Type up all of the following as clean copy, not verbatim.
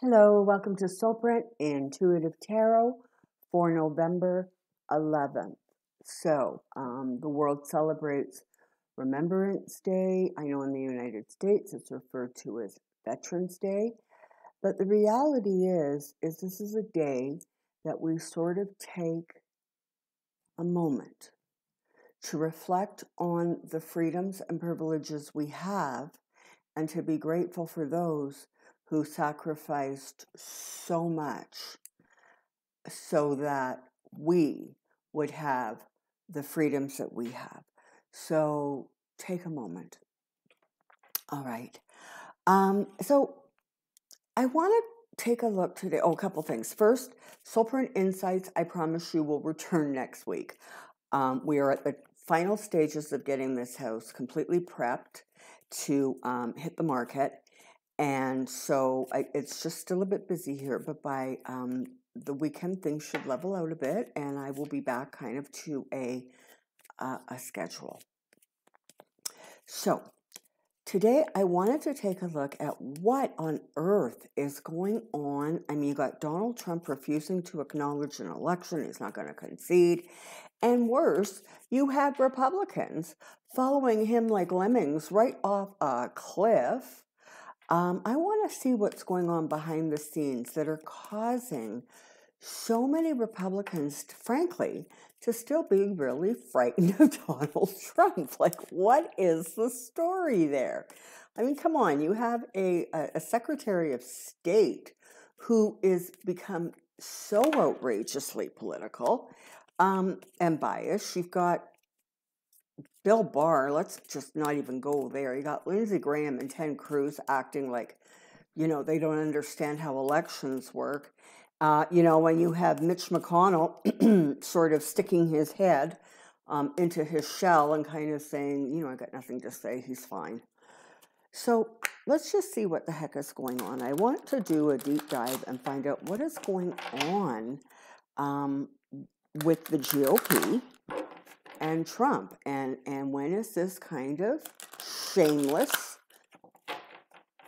Hello, welcome to Soulprint Intuitive Tarot for November 11th. The world celebrates Remembrance Day. I know in the United States it's referred to as Veterans Day, but the reality is this is a day that we sort of take a moment to reflect on the freedoms and privileges we have and to be grateful for those who sacrificed so much so that we would have the freedoms that we have. So take a moment. All right. So I want to take a look today. A couple things. First, Soulprint Insights, I promise you, will return next week. We are at the final stages of getting this house completely prepped to hit the market. And so it's just still a bit busy here, but by the weekend, things should level out a bit, and I will be back kind of to a schedule. So today I wanted to take a look at what on earth is going on. I mean, you got Donald Trump refusing to acknowledge an election. He's not going to concede. And worse, you have Republicans following him like lemmings right off a cliff. I want to see what's going on behind the scenes that are causing so many Republicans, frankly, to still be really frightened of Donald Trump. Like, what is the story there? I mean, come on, you have a Secretary of State who is become so outrageously political and biased. You've got Bill Barr, let's just not even go there. You got Lindsey Graham and Ted Cruz acting like, they don't understand how elections work. When you have Mitch McConnell sort of sticking his head into his shell and kind of saying, I got nothing to say, he's fine. So let's just see what the heck is going on. I want to do a deep dive and find out what is going on with the GOP and Trump, and when is this kind of shameless,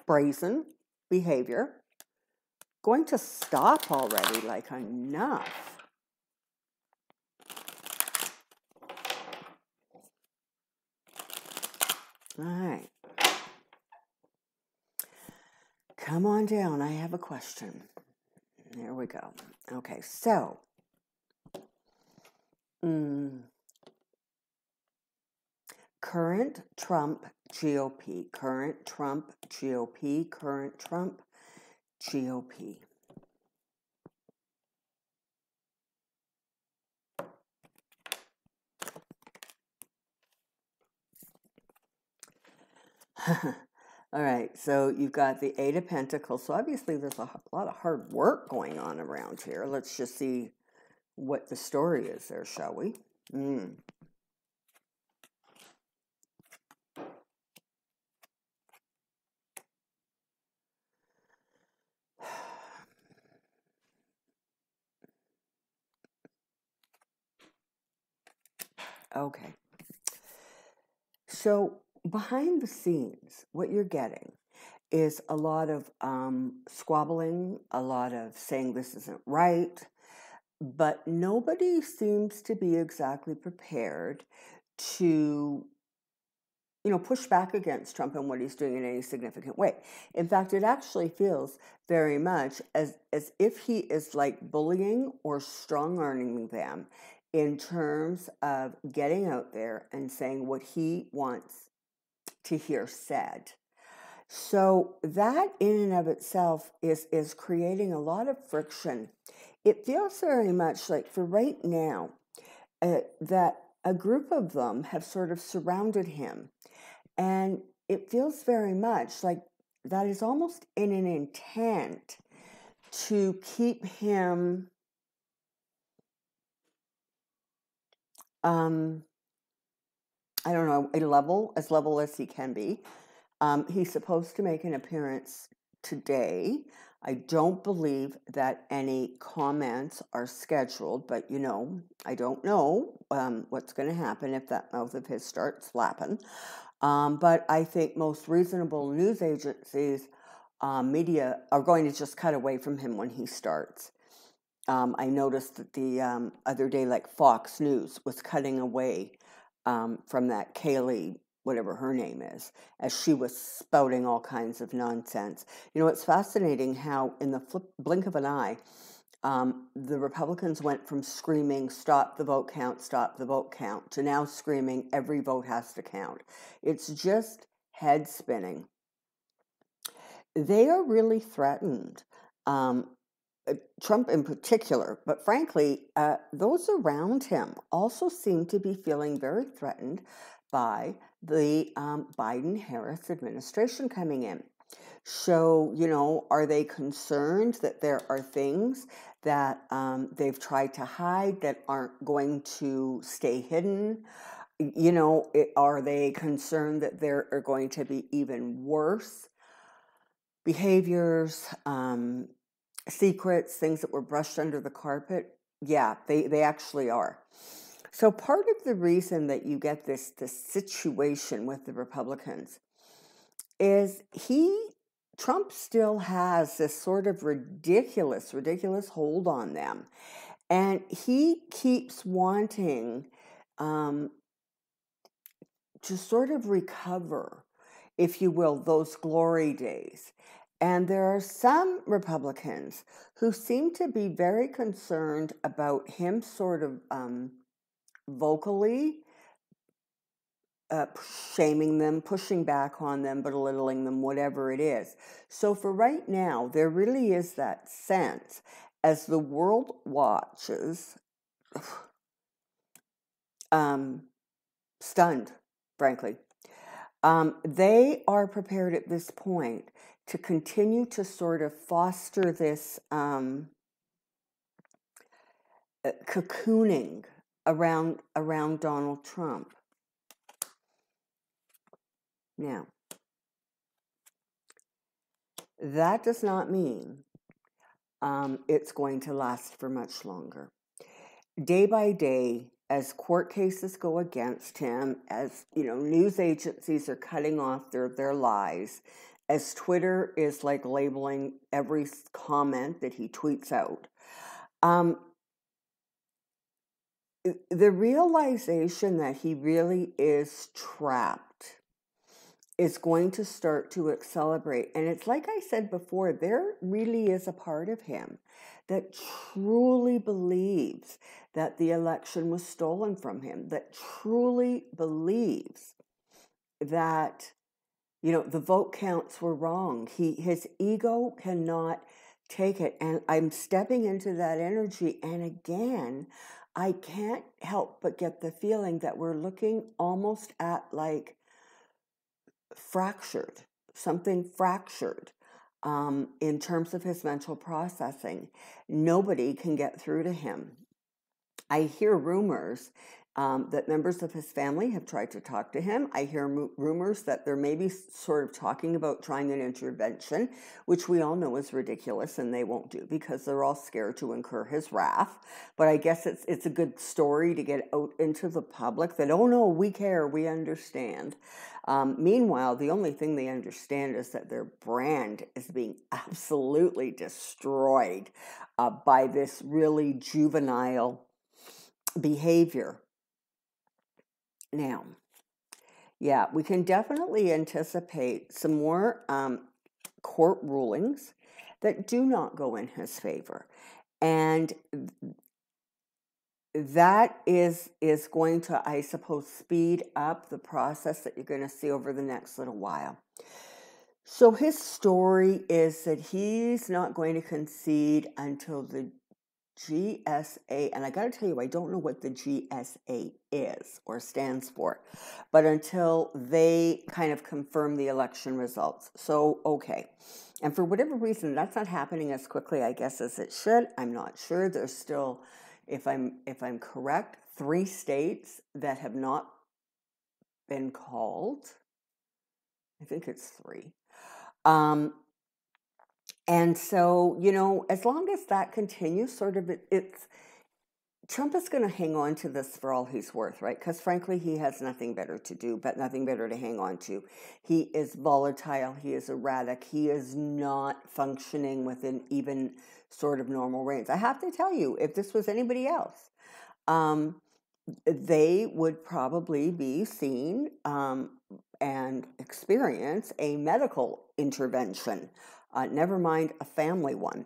brazen behavior going to stop already? Like, enough. All right. Come on down. I have a question. There we go. Okay, so current Trump GOP, current Trump GOP, current Trump GOP. All right, so you've got the Eight of Pentacles. So obviously there's a lot of hard work going on around here. Let's just see what the story is there, shall we? Okay. So behind the scenes, what you're getting is a lot of squabbling, a lot of saying this isn't right, but nobody seems to be exactly prepared to, push back against Trump and what he's doing in any significant way. In fact, it actually feels very much as if he is like bullying or strong-arming them in terms of getting out there and saying what he wants to hear said. So that in and of itself is creating a lot of friction. It feels very much like for right now that a group of them have sort of surrounded him. And it feels very much like that is almost in an intent to keep him I don't know, as level as he can be. He's supposed to make an appearance today. I don't believe that any comments are scheduled, but I don't know what's going to happen if that mouth of his starts flapping. But I think most reasonable news agencies media are going to just cut away from him when he starts. I noticed that the other day, like Fox News was cutting away from that Kaylee, whatever her name is, as she was spouting all kinds of nonsense. You know, it's fascinating how in the blink of an eye, the Republicans went from screaming, stop the vote count, to now screaming, every vote has to count. It's just head spinning. They are really threatened. Trump in particular, but frankly, those around him also seem to be feeling very threatened by the Biden-Harris administration coming in. So, you know, are they concerned that there are things that they've tried to hide that aren't going to stay hidden? You know, are they concerned that there are going to be even worse behaviors, secrets, things that were brushed under the carpet? Yeah, they actually are. So part of the reason that you get this situation with the Republicans is Trump still has this sort of ridiculous hold on them. And he keeps wanting to sort of recover, if you will, those glory days. And there are some Republicans who seem to be very concerned about him sort of vocally shaming them, pushing back on them, belittling them, whatever it is. So for right now, there really is that sense as the world watches, stunned, frankly. They are prepared at this point to continue to sort of foster this cocooning around Donald Trump. Now, that does not mean it's going to last for much longer. Day by day, as court cases go against him, as you know, news agencies are cutting off their lies, as Twitter is like labeling every comment that he tweets out, the realization that he really is trapped is going to start to accelerate. And it's like I said before, there really is a part of him that truly believes that the election was stolen from him, that truly believes that, you know, the vote counts were wrong. His ego cannot take it. And I'm stepping into that energy. And again, I can't help but get the feeling that we're looking almost at like fractured, something fractured in terms of his mental processing. Nobody can get through to him. I hear rumors that members of his family have tried to talk to him. I hear rumors that they're maybe sort of talking about trying an intervention, which we all know is ridiculous and they won't do because they're all scared to incur his wrath. But I guess it's a good story to get out into the public that, oh no, we care, we understand. Meanwhile, the only thing they understand is that their brand is being absolutely destroyed by this really juvenile behavior. Now, yeah, we can definitely anticipate some more court rulings that do not go in his favor. And that is going to, I suppose, speed up the process that you're going to see over the next little while. So his story is that he's not going to concede until the GSA, and I got to tell you, I don't know what the GSA is or stands for, but until they kind of confirm the election results. So, okay. And for whatever reason, that's not happening as quickly, I guess, as it should. I'm not sure. There's still, if I'm correct, 3 states that have not been called. I think it's 3. And so, you know, as long as that continues, sort of, it's Trump is going to hang on to this for all he's worth, right? Because frankly, he has nothing better to do, but nothing better to hang on to. He is volatile. He is erratic. He is not functioning within even sort of normal range. I have to tell you, if this was anybody else, they would probably be seen and experience a medical intervention, never mind a family one.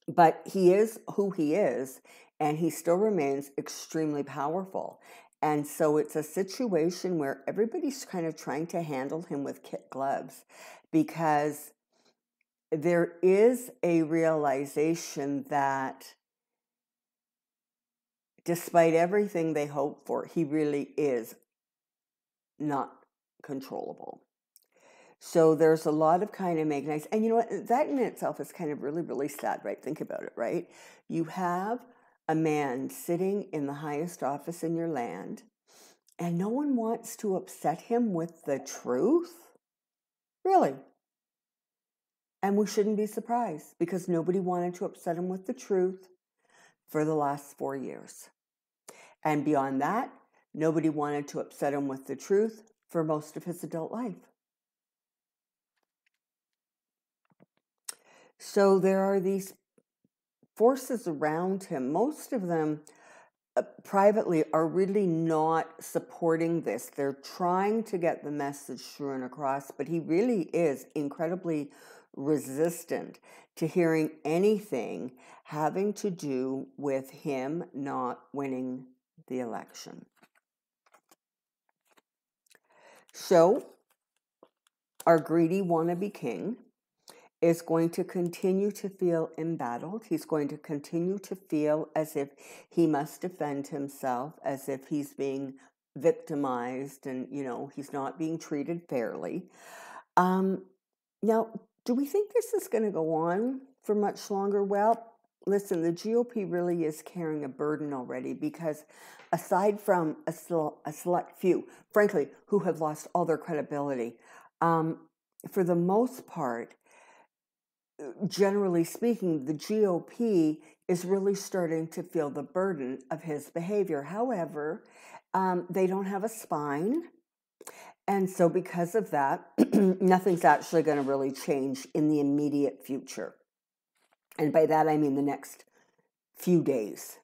But he is who he is, and he still remains extremely powerful. And so it's a situation where everybody's kind of trying to handle him with kid gloves, because there is a realization that despite everything they hope for, he really is not controllable. So there's a lot of kind of making nice, and you know what, that in itself is kind of really, really sad, right? Think about it, right? You have a man sitting in the highest office in your land, and no one wants to upset him with the truth? Really? And we shouldn't be surprised, because nobody wanted to upset him with the truth for the last 4 years. And beyond that, nobody wanted to upset him with the truth for most of his adult life. So there are these forces around him, most of them privately are really not supporting this. They're trying to get the message through and across, but he really is incredibly resistant to hearing anything having to do with him not winning the election. So our greedy wannabe king is going to continue to feel embattled. He's going to continue to feel as if he must defend himself, as if he's being victimized and, he's not being treated fairly. Now, do we think this is going to go on for much longer? Well, listen, the GOP really is carrying a burden already, because aside from a select few, frankly, who have lost all their credibility, for the most part, generally speaking, the GOP is really starting to feel the burden of his behavior. However, they don't have a spine. And so because of that, nothing's actually going to really change in the immediate future. And by that, I mean the next few days.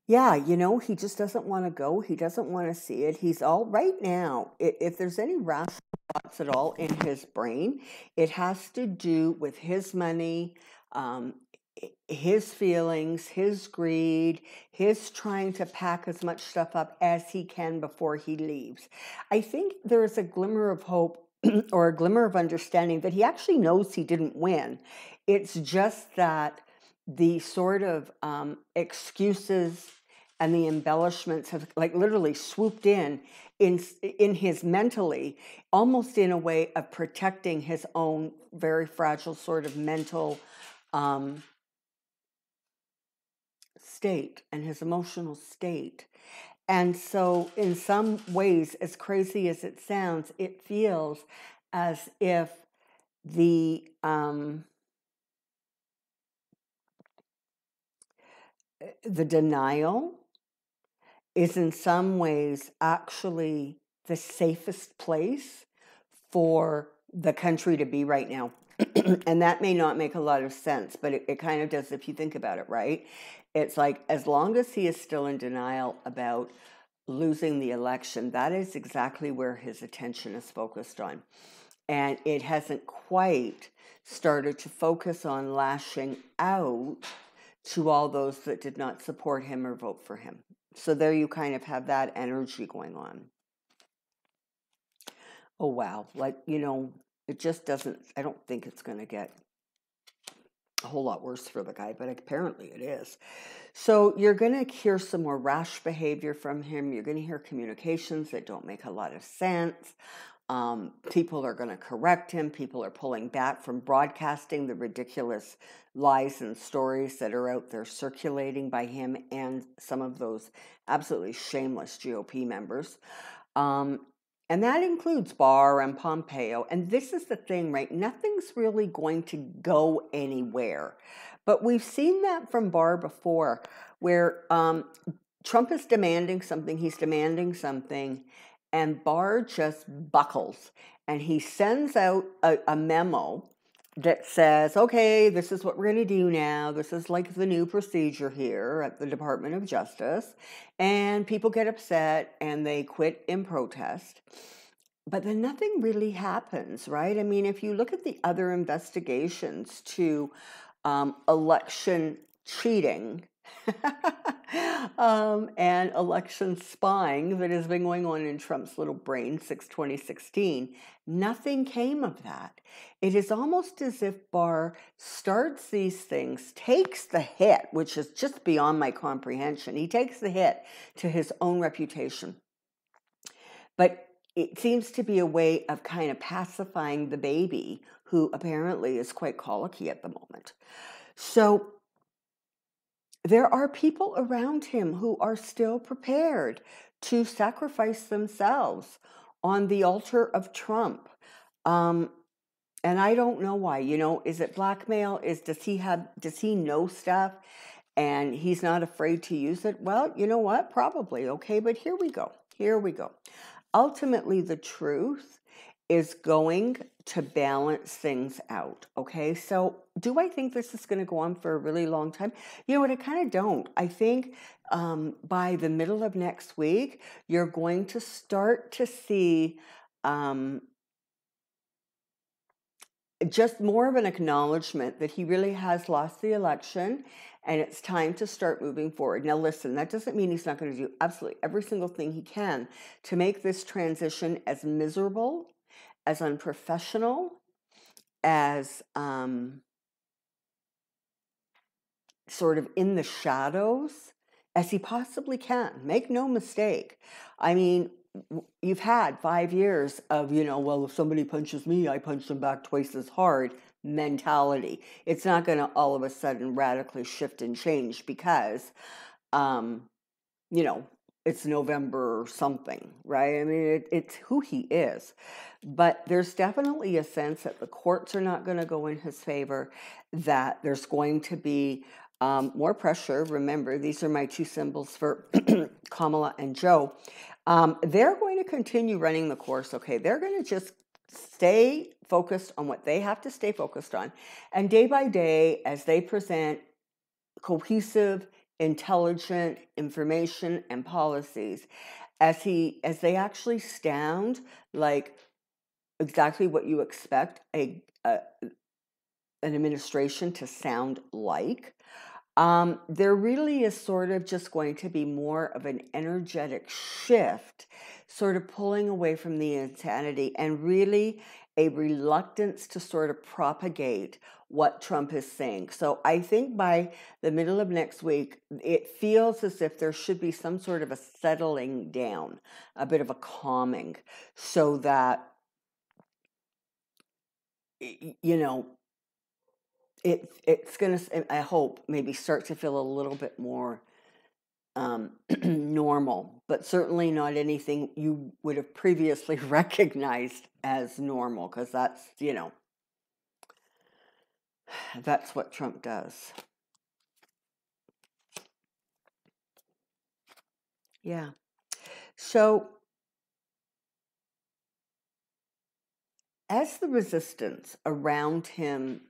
Yeah, he just doesn't want to go. He doesn't want to see it. He's all right now. If there's any rational thoughts at all in his brain, it has to do with his money, his feelings, his greed, his trying to pack as much stuff up as he can before he leaves. I think there is a glimmer of hope or a glimmer of understanding that he actually knows he didn't win. It's just that the sort of excuses and the embellishments have literally swooped in his mentally, almost in a way of protecting his own very fragile sort of mental state and his emotional state. And so in some ways, as crazy as it sounds, it feels as if the denial is in some ways actually the safest place for the country to be right now. And that may not make a lot of sense, but it kind of does if you think about it, right? It's like, as long as he is still in denial about losing the election, that is exactly where his attention is focused on. And it hasn't quite started to focus on lashing out to all those that did not support him or vote for him. So there you kind of have that energy going on. Oh, wow. It just doesn't, I don't think it's going to get a whole lot worse for the guy, but apparently it is. So you're going to hear some more rash behavior from him. You're going to hear communications that don't make a lot of sense. People are going to correct him. People are pulling back from broadcasting the ridiculous lies and stories that are out there circulating by him and some of those absolutely shameless GOP members. And that includes Barr and Pompeo. And this is the thing, right? Nothing's really going to go anywhere. But we've seen that from Barr before, where Trump is demanding something, he's demanding something, and Barr just buckles. And he sends out a memo that says, okay, this is what we're going to do now. This is like the new procedure here at the Department of Justice. And people get upset and they quit in protest. But then nothing really happens, right? I mean, if you look at the other investigations to election cheating and election spying that has been going on in Trump's little brain since 2016, nothing came of that. It is almost as if Barr starts these things, takes the hit, which is just beyond my comprehension. He takes the hit to his own reputation. But it seems to be a way of kind of pacifying the baby, who apparently is quite colicky at the moment. So there are people around him who are still prepared to sacrifice themselves on the altar of Trump. And I don't know why. Is it blackmail? Does he know stuff and he's not afraid to use it? Well, you know what? Probably. Okay, but here we go. Ultimately, the truth is going to balance things out, okay? So do I think this is going to go on for a really long time? You know what, I kind of don't. I think by the middle of next week, you're going to start to see just more of an acknowledgement that he really has lost the election and it's time to start moving forward. Now, listen, that doesn't mean he's not going to do absolutely every single thing he can to make this transition as miserable, as unprofessional, as sort of in the shadows as he possibly can. Make no mistake. I mean, you've had 5 years of, well, if somebody punches me, I punch them back twice as hard mentality. It's not going to all of a sudden radically shift and change because, it's November or something, right? I mean, it's who he is. But there's definitely a sense that the courts are not going to go in his favor, that there's going to be more pressure. Remember, these are my two symbols for Kamala and Joe. They're going to continue running the course, okay? They're going to just stay focused on what they have to stay focused on. And day by day, as they present cohesive, intelligent information and policies, as they actually sound like exactly what you expect an administration to sound like, there really is sort of just going to be more of an energetic shift, sort of pulling away from the insanity and really a reluctance to sort of propagate what Trump is saying. So I think by the middle of next week, it feels as if there should be some sort of a settling down, a bit of a calming, so that, it's going to, I hope, maybe start to feel a little bit more normal, but certainly not anything you would have previously recognized as normal, because that's what Trump does. Yeah. So as the resistance around him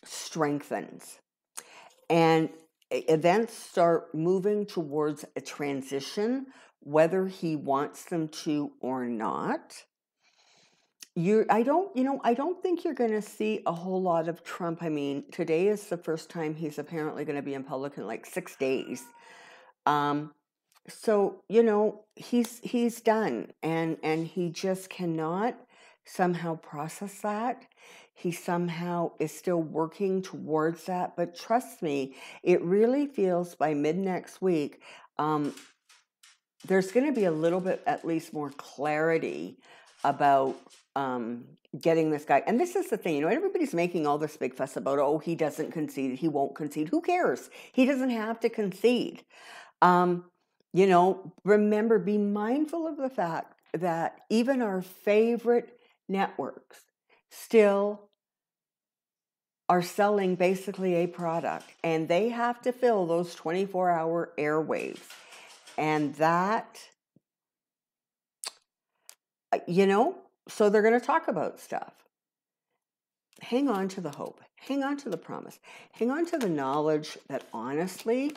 strengthens and events start moving towards a transition, whether he wants them to or not, I don't think you're going to see a whole lot of Trump. I mean, today is the first time he's apparently going to be in public in like 6 days. So, he's done, and he just cannot somehow process that. He somehow is still working towards that. But trust me, it really feels by mid next week, there's going to be a little bit, at least, more clarity about getting this guy. And this is the thing, everybody's making all this big fuss about, oh, he doesn't concede, he won't concede. Who cares? He doesn't have to concede. Remember, be mindful of the fact that even our favorite networks still are selling basically a product, and they have to fill those 24-hour airwaves. And that, so they're going to talk about stuff. Hang on to the hope. Hang on to the promise. Hang on to the knowledge that honestly,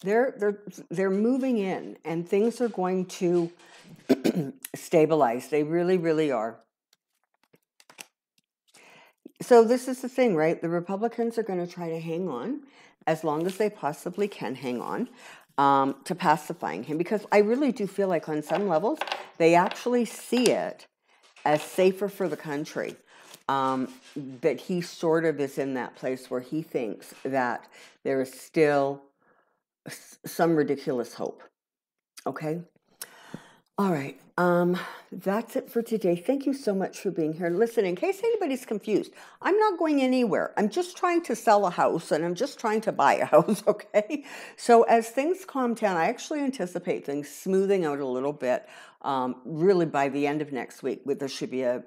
they're moving in and things are going to stabilize. They really, really are. So this is the thing, right? The Republicans are going to try to hang on as long as they possibly can hang on to pacifying him, because I really do feel like on some levels they actually see it as safer for the country, that he sort of is in that place where he thinks that there is still some ridiculous hope. Okay? All right. That's it for today. Thank you so much for being here. Listen, in case anybody's confused, I'm not going anywhere. I'm just trying to sell a house and I'm just trying to buy a house, okay? So as things calm down, I actually anticipate things smoothing out a little bit, really by the end of next week.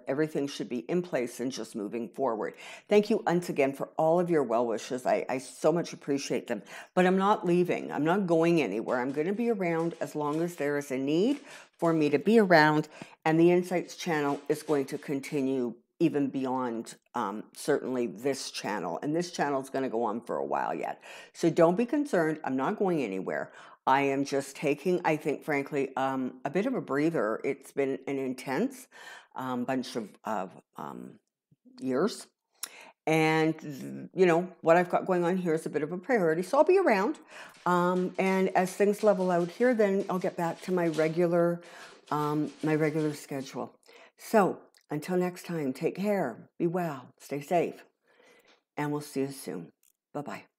Everything should be in place and just moving forward. Thank you once again for all of your well wishes. I so much appreciate them. But I'm not leaving. I'm not going anywhere. I'm going to be around as long as there is a need for me to be around, and the Insights channel is going to continue even beyond certainly this channel, and this channel is going to go on for a while yet. So don't be concerned. I'm not going anywhere. I am just taking, I think, frankly, a bit of a breather. It's been an intense bunch of years. And, what I've got going on here is a bit of a priority. So I'll be around. And as things level out here, then I'll get back to my regular schedule. So until next time, take care, be well, stay safe, and we'll see you soon. Bye-bye.